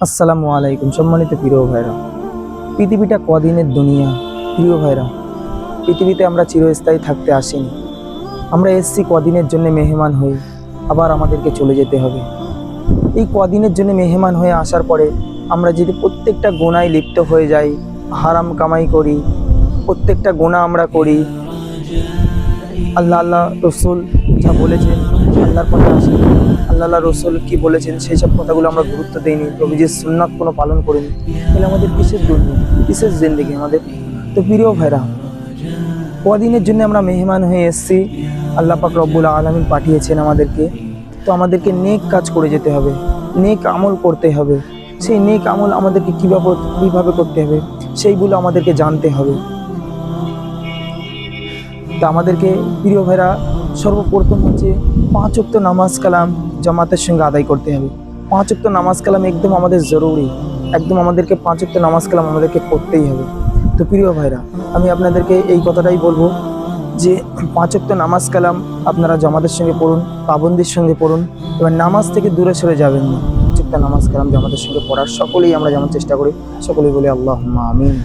আসসালামু আলাইকুম সম্মানিত প্রিয় ভাইরা। পৃথিবীটা কদিনের দুনিয়া প্রিয় ভাইরা। পৃথিবীতে আমরা চিরস্থায়ী থাকতে আসিনি। আমরা এসছি কদিনের জন্য মেহমান হয়ে, আবার আমাদেরকে চলে যেতে হবে। এই কদিনের জন্য মেহমান হয়ে আসার পরে আমরা যদি প্রত্যেকটা গুনায় লিপ্ত হয়ে যাই, হারাম কামাই করি, প্রত্যেকটা গুনাহ আমরা করি, আল্লাহ রসুল যা বলেছেন আল্লাহর পথে আসি, আল্লাহ রসুল কি বলেছেন সেই সব কথাগুলো আমরা গুরুত্ব দিইনি, নবীজির সুন্নাত কোনো পালন করিনি, তাহলে আমাদের কিসের দুনিয়া, কিসের জিন্দেগি আমাদের? তো প্রিয় ভাইরা, কদিনের জন্য আমরা মেহমান হয়ে এসেছি, আল্লাহ পাক রব্বুল আলামিন পাঠিয়েছেন আমাদেরকে। তো আমাদেরকে নেক কাজ করে যেতে হবে, নেক আমল করতে হবে। সেই নেক আমল আমাদেরকে কীভাবে করতে হবে সেইগুলো আমাদেরকে জানতে হবে। তা আমাদেরকে প্রিয় ভাইরা সর্বপ্রথম হচ্ছে 5 ওয়াক্ত নামাজ কালাম জামাতের সঙ্গে আদায় করতে হবে। 5 ওয়াক্ত নামাজ কালাম একদম আমাদের জরুরি, একদম আমাদেরকে 5 ওয়াক্ত নামাজ কালাম আমাদেরকে পড়তেই হবে। তো প্রিয় ভাইরা, আমি আপনাদেরকে এই কথাটাই বলবো যে 5 ওয়াক্ত নামাজ কালাম আপনারা জামাতের সঙ্গে পড়ুন, পাবন্দির সঙ্গে পড়ুন। এবার নামাজ থেকে দূরে সরে যাবেন না। 5 ওয়াক্ত নামাজ কালাম জামাতের সঙ্গে পড়ার সকলেই আমরা যেমন চেষ্টা করি, সকলেই বলি আল্লাহুম্মা আমিন।